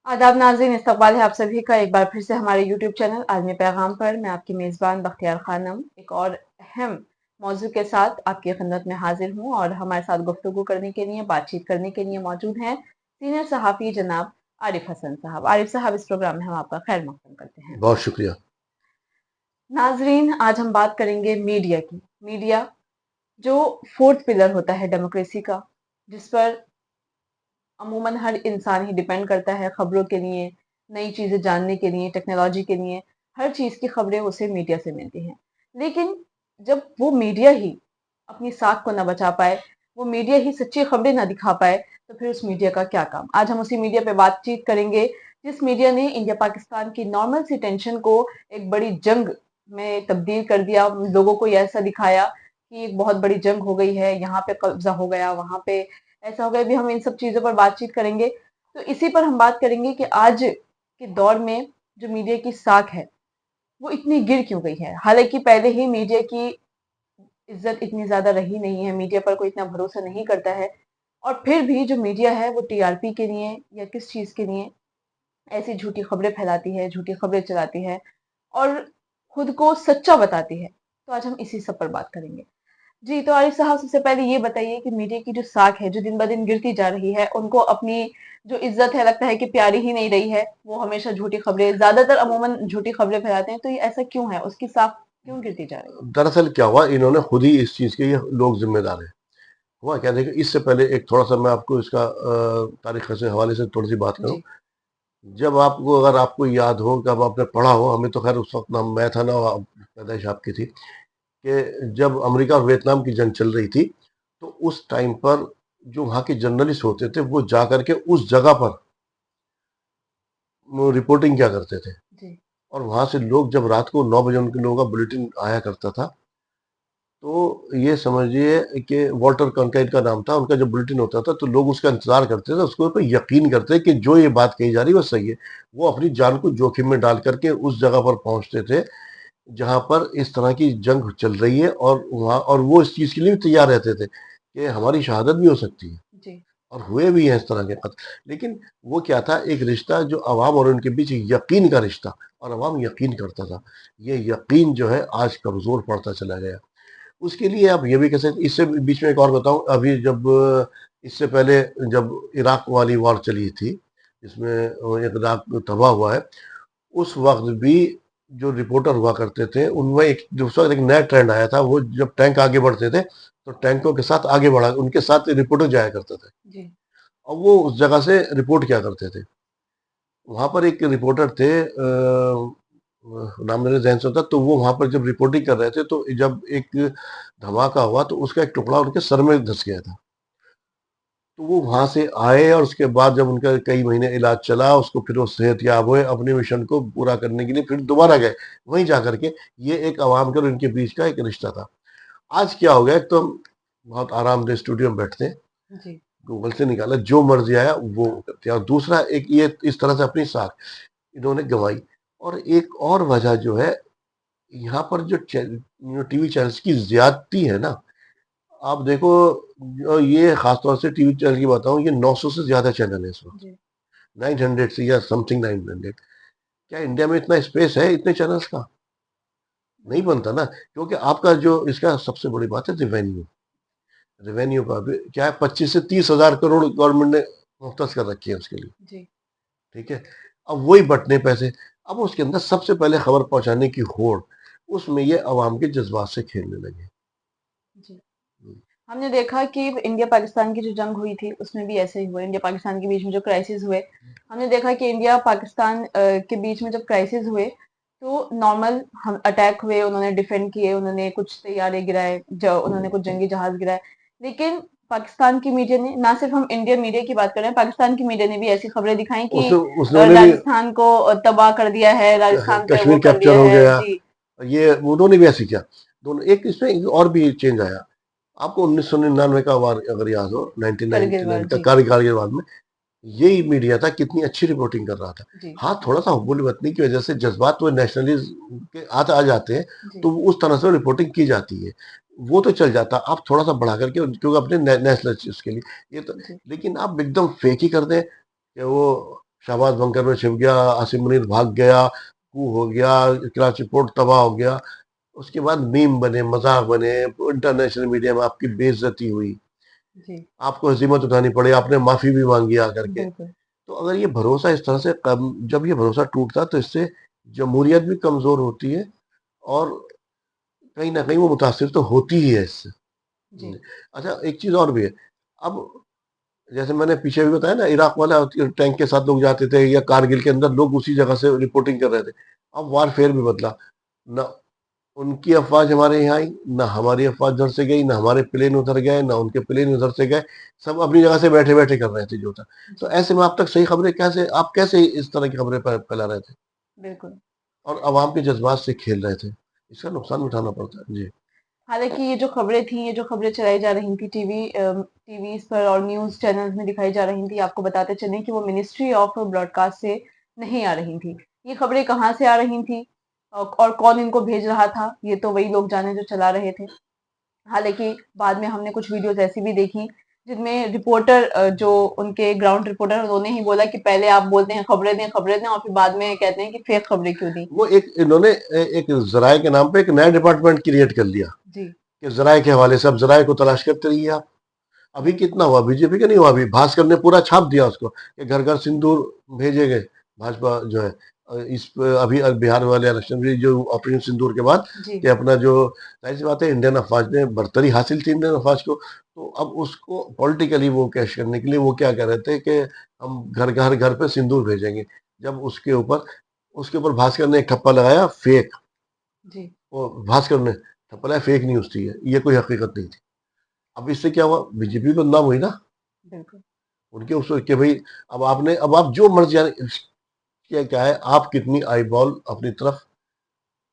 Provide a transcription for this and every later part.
आदाब नाज़रीन, इस्तकबाल है आप सभी का एक बार फिर से हमारे यूट्यूब चैनल आलमी पैगाम पर। मैं आपकी मेज़बान बख्तियार खानम एक और अहम मौजू के साथ आपकी खिदमत में हाजिर हूँ और हमारे साथ गुफ्तगू करने के लिए, बातचीत करने के लिए मौजूद हैं सीनियर सहाफ़ी जनाब आरिफ हसन साहब। आरिफ साहब, इस प्रोग्राम में हम आपका खैर मक़दम करते हैं। बहुत शुक्रिया। नाज़रीन, आज हम बात करेंगे मीडिया की। मीडिया जो फोर्थ पिलर होता है डेमोक्रेसी का, जिस पर अमूमन हर इंसान ही डिपेंड करता है खबरों के लिए, नई चीज़ें जानने के लिए, टेक्नोलॉजी के लिए, हर चीज़ की खबरें उसे मीडिया से मिलती हैं। लेकिन जब वो मीडिया ही अपनी साख को ना बचा पाए, वो मीडिया ही सच्ची खबरें ना दिखा पाए, तो फिर उस मीडिया का क्या काम? आज हम उसी मीडिया पे बातचीत करेंगे, जिस मीडिया ने इंडिया पाकिस्तान की नॉर्मल सी टेंशन को एक बड़ी जंग में तब्दील कर दिया। लोगों को ये ऐसा दिखाया कि एक बहुत बड़ी जंग हो गई है, यहाँ पे कब्जा हो गया, वहां पे ऐसा हो गया। भी हम इन सब चीजों पर बातचीत करेंगे। तो इसी पर हम बात करेंगे कि आज के दौर में जो मीडिया की साख है वो इतनी गिर क्यों गई है। हालांकि पहले ही मीडिया की इज्जत इतनी ज्यादा रही नहीं है, मीडिया पर कोई इतना भरोसा नहीं करता है, और फिर भी जो मीडिया है वो टीआरपी के लिए या किस चीज के लिए ऐसी झूठी खबरें फैलाती है, झूठी खबरें चलाती है और खुद को सच्चा बताती है। तो आज हम इसी सब पर बात करेंगे। जी, तो आरिफ साहब, सबसे पहले ये बताइए कि मीडिया की जो साख है, जो दिन ब दिन गिरती जा रही है, उनको अपनी जो इज्जत है लगता है कि प्यारी ही नहीं रही है। वो हमेशा झूठी खबरें, ज्यादातर अमूमन झूठी खबरें फैलाते हैं। तो ये ऐसा क्यों है? उसकी साख क्यों गिरती जा रही दरअसल क्या हुआ, इन्होंने खुद ही इस चीज़ के ये लोग ज़िम्मेदार हैं। हुआ क्या, देखिए इससे पहले एक थोड़ा-सा मैं आपको इसका तारीख़ से हवाले से थोड़ी-सी बात है? करूँ। जी। जब आपको अगर आपको याद हो, कब आपने पढ़ा हो, हमें तो ख़ैर उस वक़्त ना मैं था ना पैदाइश आपकी थी, कि जब अमेरिका और वियतनाम की जंग चल रही थी, तो उस टाइम पर जो वहाँ के जर्नलिस्ट होते थे, वो जा कर के उस जगह पर वो रिपोर्टिंग किया करते थे। जी। और वहाँ से लोग जब रात को 9 बजे उनके लोगों का बुलेटिन आया करता था, तो ये समझिए कि वॉल्टर कॉन्क्रीट का नाम था, उनका जब बुलेटिन होता था, तो लोग उसका इंतज़ार करते थे, उसके ऊपर यकीन करते थे कि जो ये बात कही जा रही है, वो सही है। वो अपनी जान को जोखिम में डाल कर के उस जगह पर पहुँचते थे, जहाँ पर इस तरह की जंग चल रही है, और वहाँ और वो इस चीज़ के लिए भी तैयार रहते थे, कि हमारी शहादत भी हो सकती है। जी। और हुए भी हैं इस तरह के कत्ल। लेकिन वो क्या था, एक रिश्ता जो अवाम और उनके बीच यकीन का रिश्ता, और अवाम यकीन करता था। ये यकीन जो है आज कमज़ोर पड़ता चला गया। उसके लिए आप ये भी कह सकते, इससे बीच में एक और बताऊँ, अभी जब इससे पहले जब इराक वाली वॉर चली थी, जिसमें इराक तबाह हुआ है, उस वक़्त भी जो रिपोर्टर हुआ करते थे, उनमें एक जो उस वक़्त एक नया ट्रेंड आया था, वो जब टैंक आगे बढ़ते थे, तो टैंकों के साथ आगे बढ़ा उनके साथ रिपोर्टर जाया करते थे। जी। और वो उस जगह से रिपोर्ट किया करते थे। वहाँ पर एक रिपोर्टर थे, नाम मेरे ज़हन से होता, तो वो वहाँ पर जब रिपोर्टिंग कर रहे थे, तो जब एक धमाका हुआ, तो उसका एक टुकड़ा उनके सर में धँस गया था। तो वो वहाँ से आए, और उसके बाद जब उनका कई महीने इलाज चला, उसको फिर वो सेहतयाब हुए, अपने मिशन को पूरा करने के लिए फिर दोबारा गए। वहीं जाकर के ये एक अवाम के और इनके बीच का एक रिश्ता था। आज क्या हो गया, एक तो हम बहुत आरामदेह स्टूडियो में बैठते हैं, जी। गूगल से निकाला जो मर्ज़ी आया वो करते हैं, और दूसरा एक ये इस तरह से अपनी साख इन्होंने गँवाई। और एक और वजह जो है, यहाँ पर जो टीवी चैनल्स की ज़्यादती है ना, आप देखो, ये ख़ास तौर से टीवी चैनल की बताऊँ, ये 900 से ज़्यादा चैनल है इस वक़्त, जी। 900 से या समथिंग 900। क्या इंडिया में इतना स्पेस है इतने चैनल्स का? नहीं जी। बनता ना, क्योंकि आपका जो इसका सबसे बड़ी बात है रेवेन्यू। रेवेन्यू का भी क्या है, 25 से 30 हज़ार करोड़ गवर्नमेंट ने मुख्तस कर रखी है उसके लिए। जी। ठीक है? अब वही बँटने पैसे। अब उसके अंदर सबसे पहले खबर पहुँचाने की होड़, उसमें ये अवाम के जज़्बात से खेलने लगे। जी। हुँ। हमने देखा कि इंडिया पाकिस्तान की जो जंग हुई थी उसमें भी ऐसे ही हुआ। इंडिया पाकिस्तान के बीच में जो क्राइसिस हुए, हमने देखा कि इंडिया पाकिस्तान के बीच में जब क्राइसिस हुए, तो नॉर्मल हम अटैक हुए, उन्होंने डिफेंड किए, उन्होंने कुछ तैयारे गिराए, जो उन्होंने कुछ जंगी जहाज गिराए। लेकिन पाकिस्तान की मीडिया ने, ना सिर्फ हम इंडियन मीडिया की बात कर रहे हैं, पाकिस्तान की मीडिया ने भी ऐसी खबरें दिखाई कि उसने उसने भी राजस्थान को तबाह कर दिया है, राजस्थान पे वो कश्मीर कर कैप्चर दिया हो है। गया, जी। ये उन्होंने भी ऐसे किया। दोनों एक इसमें एक और भी चेंज आया। आपको 1999 का वार अगर याद हो, करगिल 1999 वार। का जी। कारगिल वार में, यही मीडिया था, कितनी अच्छी रिपोर्टिंग कर रहा था। जी। हाँ, थोड़ा-सा हुब्बुल वतनी की वजह से जज़्बात वो नेशनलिज़्म के आ जाते हैं, जी। तो उस तरह से रिपोर्टिंग की जाती है। वो तो चल जाता, आप थोड़ा-सा बढ़ा कर के क्योंकि अपने नेशनल चीज़ के लिए, ये तो। जी। लेकिन आप एकदम फेक ही कर दें कि वो शाहबाज बंकर में छिप गया, आसिम मुनीर भाग गया, कू हो गया, कराची पोर्ट तबाह हो गया। उसके बाद मीम बने, मजाक बने, इंटरनेशनल मीडिया में आपकी बेइज्जती हुई, जी। आपको हजीमत उठानी पड़ी, आपने माफी भी मांगी आकर के। बिल्कुल। तो अगर ये भरोसा इस तरह से कम, जब ये भरोसा टूटता तो इससे जमहूरियत भी कमजोर होती है, और कहीं ना कहीं वो मुतासिर तो होती ही है इससे। जी। अच्छा, एक चीज और भी है। अब जैसे मैंने पीछे भी बताया ना, इराक वाला टैंक के साथ लोग जाते थे, या कारगिल के अंदर लोग उसी जगह से रिपोर्टिंग कर रहे थे। अब वारफेयर भी बदला, न उनकी अफवाज हमारे यहाँ आई, ना हमारी अफवाज उधर से गई, ना हमारे प्लेन उधर गए, ना उनके प्लेन उधर से गए। सब अपनी जगह से बैठे बैठे कर रहे थे जो था। तो जी। ऐसे में आप तक सही खबरें कैसे, आप कैसे इस तरह की खबरें फैला रहे थे, बिल्कुल। और अवाम के जज्बात से खेल रहे थे। इसका नुकसान उठाना पड़ता है जी। हालाँकि ये जो खबरें थी, ये जो खबरें चलाई जा रही थी टीवीज़ पर और न्यूज़ चैनल्स में दिखाई जा रही थी, आपको बताते चलें कि वो मिनिस्ट्री ऑफ ब्रॉडकास्ट से नहीं आ रही थी। ये खबरें कहाँ से आ रही थी और कौन इनको भेज रहा था, ये तो वही लोग जाने जो चला रहे थे। हालाँकि बाद में हमने कुछ वीडियोज़ ऐसी भी देखी, जिनमें रिपोर्टर जो उनके ग्राउंड रिपोर्टर उन्होंने ही बोला कि पहले आप बोलते हैं खबरें दें और फिर बाद में कहते हैं कि फेक खबरें क्यों दी। वो एक इन्होंने एक जराये के नाम पे एक नया डिपार्टमेंट क्रिएट कर लिया, जी। कि जराये के हवाले से अब जराये को तलाश करते रहिए आप। अभी कितना हुआ, बीजेपी का नहीं हुआ, अभी भास्कर ने पूरा छाप दिया उसको कि घर घर सिंदूर भेजे गए। भाजपा जो है अभी बिहार वाले इलेक्शन में जो ऑपरेशन सिंदूर के बाद, जी। कि अपना जो, जाहिर सी बात है, इंडियन अफवाज ने बरतरी हासिल थी इंडियन अफवाज को, तो अब उसको पॉलिटिकली वो कैश करने के लिए वो क्या कह रहे थे कि हम घर घर घर पे सिंदूर भेजेंगे। जब उसके ऊपर भास्कर ने एक ठप्पा लगाया, फेक। जी। वो भास्कर ने ठप्पा लगाया, फेक न्यूज थी ये कोई हकीकत नहीं थी। अब इससे क्या हुआ, बीजेपी बदनाम हुई ना बिल्कुल। उनके उस, कि भाई अब आप जो मर्जी क्या क्या है, आप कितनी आई बॉल अपनी तरफ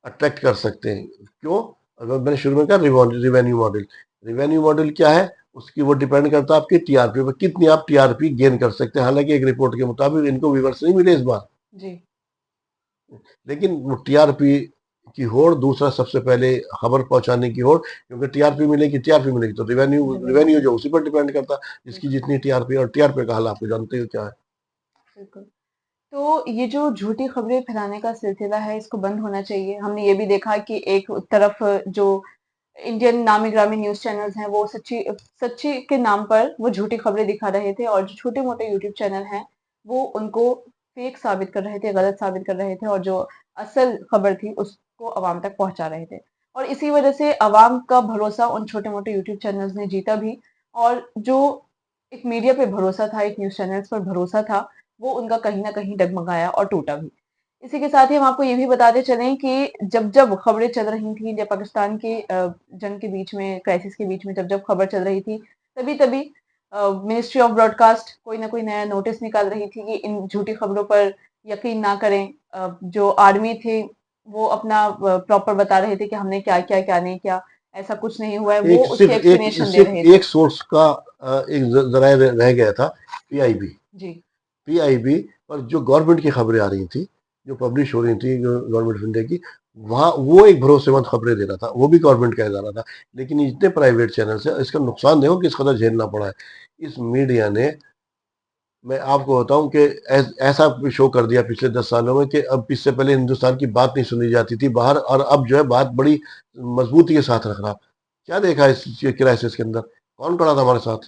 अट्रैक्ट कर सकते हैं। क्यों? अगर मैंने शुरू में कहा, रिवेन्यू मॉडल, रिवेन्यू मॉडल क्या है, उसकी वो डिपेंड करता है आपकी टीआरपी पर, कितनी आप टीआरपी गेन कर सकते हैं। हालांकि एक रिपोर्ट के मुताबिक इनको व्यूअर्स नहीं मिले इस बार, जी। लेकिन वो टीआरपी की होड़, दूसरा सबसे पहले खबर पहुंचाने की होड़, क्योंकि टीआरपी मिलेगी तो रिवेन्यू रेवेन्यू रिवेन्यू जो मिलेगा। उसी पर डिपेंड करता है, जिसकी बिल्कुल। जितनी टीआरपी, और टीआरपी का हाल आपको जानते हो क्या है। बिल्कुल। तो ये जो झूठी खबरें फैलाने का सिलसिला है, इसको बंद होना चाहिए। हमने ये भी देखा कि एक तरफ जो इंडियन नामी-गिरामी न्यूज़ चैनल्स हैं, वो सच्ची सच्ची के नाम पर वो झूठी खबरें दिखा रहे थे और जो छोटे-मोटे यूट्यूब चैनल हैं, वो उनको फेक साबित कर रहे थे, गलत साबित कर रहे थे और जो असल खबर थी, उसको अवाम तक पहुँचा रहे थे। और इसी वजह से अवाम का भरोसा उन छोटे-मोटे यूट्यूब चैनल्स ने जीता भी और जो एक मीडिया पे भरोसा था, एक न्यूज़ चैनल्स पर भरोसा था, वो उनका कहीं न कहीं डगमगाया और टूटा भी। इसी के साथ ही हम आपको ये भी बताते चलें कि जब-जब खबरें चल रही थी इंडिया पाकिस्तान की जंग के बीच में, क्राइसिस के बीच में जब-जब खबर चल रही थी, तभी-तभी मिनिस्ट्री ऑफ ब्रॉडकास्ट कोई न कोई नया नोटिस निकाल रही थी कि इन झूठी खबरों पर यकीन ना करें। जो आर्मी थे, वो अपना प्रॉपर बता रहे थे कि हमने क्या किया, क्या नहीं किया, ऐसा कुछ नहीं हुआ है, वो उसके एक्सप्लेनेशन दे रहे सिर्फ थे। एक सोर्स का एक जराया रह गया था, पीआईबी। जी। पीआईबी पर जो गवर्नमेंट की खबरें आ रही थी, जो पब्लिश हो रही थी गवर्नमेंट ऑफ इंडिया की, वहाँ वो एक भरोसेमंद खबरें दे रहा था, वो भी गवर्नमेंट का इदारा था। लेकिन इतने प्राइवेट चैनल से इसका नुकसान देखो किस कदर झेलना पड़ा है। इस मीडिया ने, मैं आपको बताऊं कि ऐसा शो कर दिया पिछले 10 सालों में, कि अब इससे पहले हिंदुस्तान की बात नहीं सुनी जाती थी बाहर, और अब जो है बात बड़ी मजबूती के साथ रख रहा। क्या देखा इस क्राइसिस के अंदर, कौन खड़ा था हमारे साथ?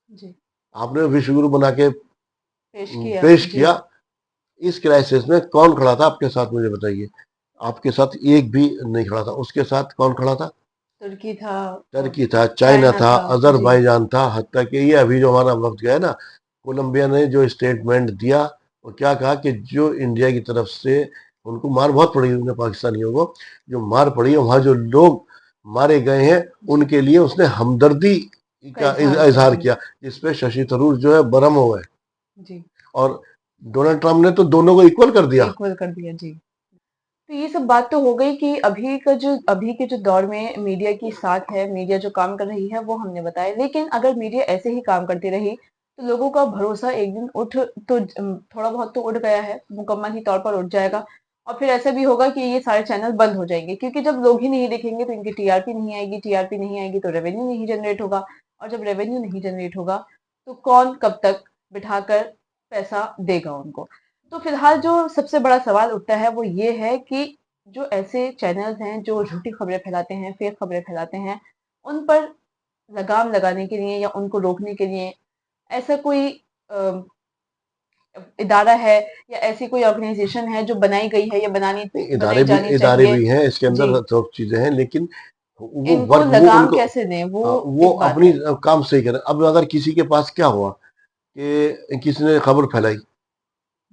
जी। आपने विश्व गुरु बना के पेश किया। पेश जी। किया, इस क्राइसिस में कौन खड़ा था आपके साथ, मुझे बताइए। आपके साथ एक भी नहीं खड़ा था, उसके साथ कौन खड़ा था? तुर्की था और टर्की था, चाइना चाइना था, था। जी। अजरबैजान था, हत्या कि ये अभी जो हमारा वक्त गया ना, कोलंबिया ने जो स्टेटमेंट दिया, और क्या कहा कि जो इंडिया की तरफ से उनको मार बहुत पड़ी, उन्हें पाकिस्तानियों को जो मार पड़ी है, वहाँ जो लोग मारे गए हैं, जी। उनके लिए उसने हमदर्दी का का इज़हार किया। इजहार जी। किया, जिसपे शशि थरूर जो है बरहम हो गए। जी। और डोनाल्ड ट्रंप ने तो दोनों को इक्वल कर दिया। इक्वल कर दिया। जी। तो ये सब बात तो हो गई कि अभी के जो दौर में मीडिया की साख है, मीडिया जो काम कर रही है वो हमने बताया। लेकिन अगर मीडिया ऐसे ही काम करती रही तो लोगों का भरोसा एक दिन थोड़ा बहुत तो उठ गया है, मुकम्मल ही तौर पर उठ जाएगा। और फिर ऐसा भी होगा कि ये सारे चैनल बंद हो जाएंगे क्योंकि जब लोग ही नहीं देखेंगे तो इनकी टीआरपी नहीं आएगी, टीआरपी नहीं आएगी तो रेवेन्यू नहीं जनरेट होगा और जब रेवेन्यू नहीं जनरेट होगा तो कौन कब तक बिठाकर पैसा देगा उनको। तो फिलहाल जो सबसे बड़ा सवाल उठता है वो ये है कि जो ऐसे चैनल्स हैं जो झूठी खबरें फैलाते हैं, फेक खबरें फैलाते हैं, उन पर लगाम लगाने के लिए या उनको रोकने के लिए ऐसा कोई अ, इदारा है या ऐसी कोई ऑर्गेनाइजेशन है जो बनाई गई है या नहीं, बनाई जानी चाहिए? इदारे भी हैं इसके जी, अंदर, सब चीजें हैं, लेकिन वो इनको वर्क वो लगाम उनको कैसे दें, वो वो एक बात अपनी है। काम सही करें। अब अगर किसी के पास क्या हुआ कि किसी ने खबर फैलाई, जी,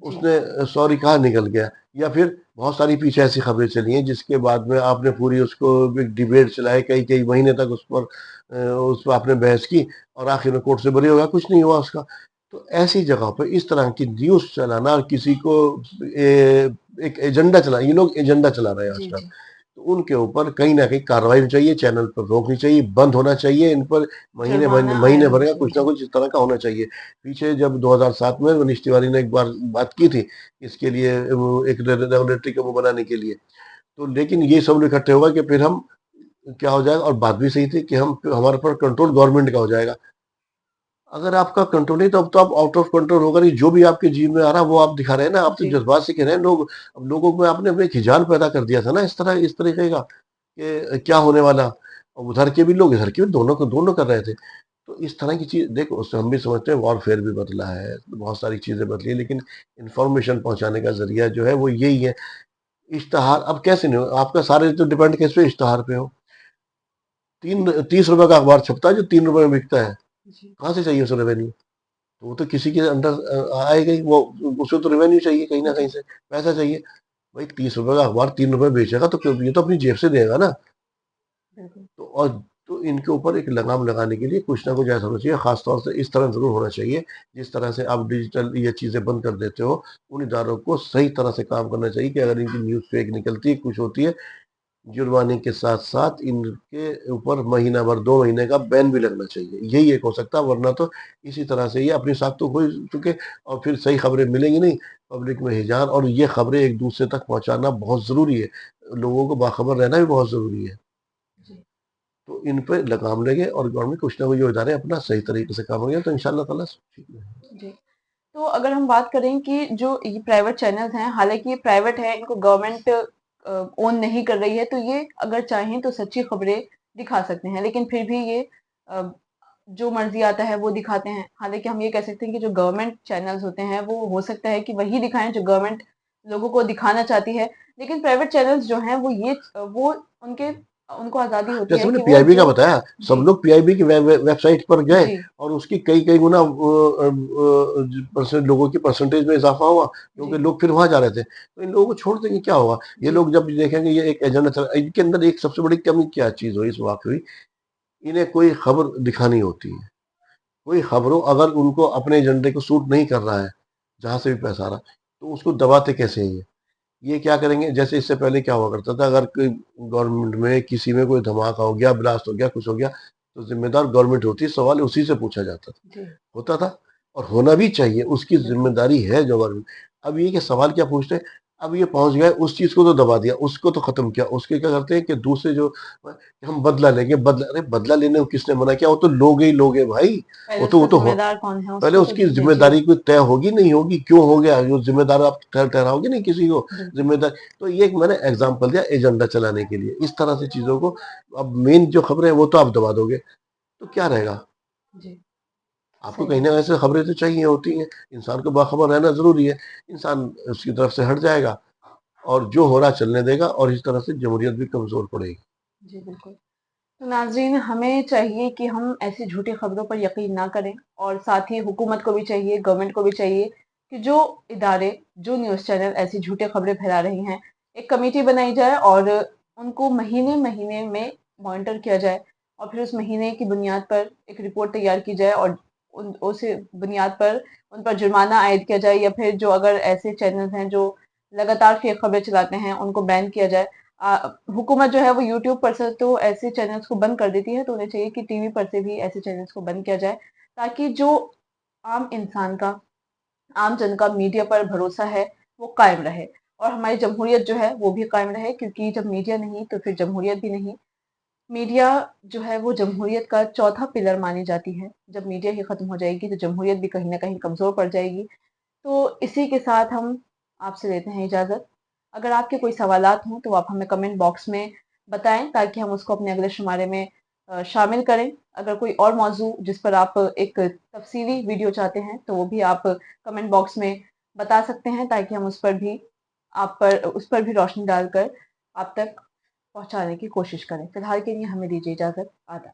उसने सॉरी कहा, निकल गया, या फिर बहुत सारी पीछे ऐसी खबरें चली हैं जिसके बाद में आपने पूरी उसको एक डिबेट चलाई, कई कई महीने तक उस पर आपने बहस की, और आखिर में कोर्ट से बरी हो गया, कुछ नहीं हुआ उसका। तो ऐसी जगह पर इस तरह की न्यूज़ चलाना और किसी को एक एजेंडा चला, ये लोग एजेंडा चला रहे हैं जी, आजकल, जी। तो उनके ऊपर कहीं ना कहीं कार्रवाई होनी चाहिए, चैनल पर रोकनी चाहिए, बंद होना चाहिए इन पर। जुर्माना महीने आयद भर होना का चाहिए। कुछ ना जी, कुछ इस तरह का होना चाहिए। पीछे जब 2007 में मनीष तिवारी ने एक बार बात की थी इसके लिए, वो एक रेगुलेटरी को वो बनाने के लिए, तो लेकिन ये सब इकट्ठे होगा कि फिर हम क्या हो जाएगा, और बात भी सही थी कि हम हमारे पर कंट्रोल गवर्नमेंट का हो जाएगा। अगर आपका कंट्रोल नहीं, तो अब तो आप आउट ऑफ कंट्रोल होगा नहीं, जो भी आपके जीव में आ रहा है वो आप दिखा रहे हैं ना, आप तो जी, जज्बात से कह रहे हैं लोग। अब लोगों में आपने एक हिजाल पैदा कर दिया था ना, इस तरीके का कि क्या होने वाला। अब उधर के भी लोग, इधर के भी, दोनों कर रहे थे। तो इस तरह की चीज देखो, उससे हम भी समझते हैं वॉरफेयर भी बदला है, बहुत सारी चीजें बदली है, लेकिन इंफॉर्मेशन पहुंचाने का जरिया जो है वो यही है। इश्तहार अब कैसे नहीं हो, आपका सारे तो डिपेंड किस पे, इश्तहार पे हो। 30 रुपए का अखबार छपता है जो 3 रुपए में बिकता है, जी, कहाँ से चाहिए उसे रेवेन्यू? तो वो तो किसी के अंडर आएगा ही वो, उसे तो रेवेन्यू चाहिए कहीं ना कहीं जी, से, पैसा चाहिए। भाई 30 रुपए का अखबार 3 रुपए बेचेगा तो ये तो अपनी जेब से देगा ना। बिल्कुल। तो और तो इनके ऊपर एक लगाम लगाने के लिए कुछ ना कुछ ऐसा होना चाहिए, खासतौर से इस तरह जरूर होना चाहिए। जिस तरह से आप डिजिटल ये चीजें बंद कर देते हो, उन इदारों को सही तरह से काम करना चाहिए कि अगर इनकी न्यूज फेक निकलती है, कुछ होती है, जुर्माने के साथ साथ इनके ऊपर महीना भर 2 महीने का बैन भी लगना चाहिए। यही एक हो सकता है, वरना तो इसी तरह से ये अपनी साख तो हो ही चुके, और फिर सही खबरें मिलेंगी नहीं, पब्लिक में हिजान, और ये खबरें एक दूसरे तक पहुंचाना बहुत जरूरी है। लोगों को बाखबर रहना भी बहुत जरूरी है। जी, तो इन पे लगाम लगे और गवर्नमेंट कुछ ना कुछ जो इदारे अपना सही तरीके से काम करेंगे, तो इंशाल्लाह ताला सब ठीक है। जी। तो अगर हम बात करें कि जो ये प्राइवेट चैनल्स हैं, हालाँकि ये प्राइवेट है, इनको गवर्नमेंट ओन नहीं कर रही है, तो ये अगर चाहें तो सच्ची खबरें दिखा सकते हैं, लेकिन फिर भी ये अ, जो मर्ज़ी आता है वो दिखाते हैं। हालाँकि हम ये कह सकते हैं कि जो गवर्नमेंट चैनल्स होते हैं, वो हो सकता है कि वही दिखाएँ जो गवर्नमेंट लोगों को दिखाना चाहती है, लेकिन प्राइवेट चैनल्स जो हैं वो वो उनके उनको आज़ादी होती जैसे है मैंने कि वो पीआईबी का जो बताया, सब जी, लोग पीआईबी की वेबसाइट पर गए, जी, और उसकी कई कई गुना परसेंट लोगों की परसेंटेज में इजाफा हुआ, क्योंकि जी, लोग फिर वहां जा रहे थे। तो इन लोगों को छोड़ देंगे, क्या होगा? ये जी, लोग जब देखेंगे ये एक एजेंडा चल, इनके अंदर एक सबसे बड़ी कमी क्या चीज हुई इस वाकई हुई, इन्हें कोई खबर दिखानी होती है। कोई खबरों, अगर उनको अपने एजेंडे को सूट नहीं कर रहा है, जहां से भी पैसा आ रहा, तो उसको दबाते कैसे हैं ये क्या करेंगे? जैसे इससे पहले क्या हुआ करता था, अगर कोई गवर्नमेंट में किसी में कोई धमाका हो गया, ब्लास्ट हो गया, कुछ हो गया, तो जिम्मेदार गवर्नमेंट होती है, सवाल उसी से पूछा जाता था, जी, होता था, और होना भी चाहिए, उसकी बिल्कुल। जिम्मेदारी है जो गवर्नमेंट। अब ये कि सवाल क्या पूछते हैं, अब ये पहुंच गए उस चीज को तो दबा दिया, उसको तो खत्म किया, उसके क्या करते हैं कि दूसरे जो हम बदला लेंगे, बदला, अरे बदला लेने को किसने मना किया? वो तो लोग ही भाई। पहले वो उसका तो ज़िम्मेदार कौन है पहले उसको तो उसकी देखिए। ज़िम्मेदारी कोई तय होगी, नहीं होगी, क्यों हो गया, जो ज़िम्मेदार आप ठहराओगे नहीं किसी को बिल्कुल, ज़िम्मेदार। तो ये एक मैंने एग्ज़ाम्पल दिया एजेंडा चलाने के लिए, इस तरह से चीज़ों को। अब मेन जो खबरें हैं वो तो आप दबा दोगे, तो क्या रहेगा? जी, आपको सही कहीं ना बात कहीं है। से खबरें तो चाहिए होती हैं, इंसान को बाखबर रहना ज़रूरी है। इंसान उसकी तरफ से हट जाएगा, और जो हो रहा चलने देगा, और इस तरह से जमहूरियत भी कमज़ोर पड़ेगी। जी, बिल्कुल। तो नाज़रीन हमें चाहिए कि हम ऐसी झूठी खबरों पर यकीन ना करें और साथ ही हुकूमत को भी चाहिए, गवर्नमेंट को भी चाहिए कि जो इदारे, जो न्यूज़ चैनल ऐसी झूठी खबरें फैला रही हैं, एक कमेटी बनाई जाए और उनको महीने-महीने में मॉनिटर किया जाए और फिर उस महीने की बुनियाद पर एक रिपोर्ट तैयार की जाए और उन उस बुनियाद पर उन पर जुर्माना आयद किया जाए या फिर जो अगर ऐसे चैनल्स हैं जो लगातार फेक खबरें चलाते हैं, उनको बैन किया जाए। हुकूमत जो है वो यूट्यूब पर से तो ऐसे चैनल्स को बंद कर देती है, तो उन्हें चाहिए कि टीवी पर से भी ऐसे चैनल्स को बंद किया जाए, ताकि जो आम इंसान का, आम जन का मीडिया पर भरोसा है, वो कायम रहे और हमारी जमहूरियत जो है वो भी कायम रहे क्योंकि जब मीडिया नहीं तो फिर जमहूरियत भी नहीं। मीडिया जो है वो जमहूरियत का चौथा पिलर मानी जाती है। जब मीडिया ही खत्म हो जाएगी तो जमहूरियत भी कहीं न कहीं कमज़ोर पड़ जाएगी। तो इसी के साथ हम आपसे लेते हैं इजाज़त। अगर आपके कोई सवालात हों तो आप हमें कमेंट बॉक्स में बताएँ ताकि हम उसको अपने अगले शुमारे में शामिल करें। अगर कोई और मौज़ू जिस पर आप एक तफ़सीली वीडियो चाहते हैं तो वो भी आप कमेंट बॉक्स में बता सकते हैं ताकि हम उस पर भी रोशनी डालकर आप तक पहुँचाने की कोशिश करें। फ़िलहाल के लिए हमें दीजिए इजाज़त। आदाब।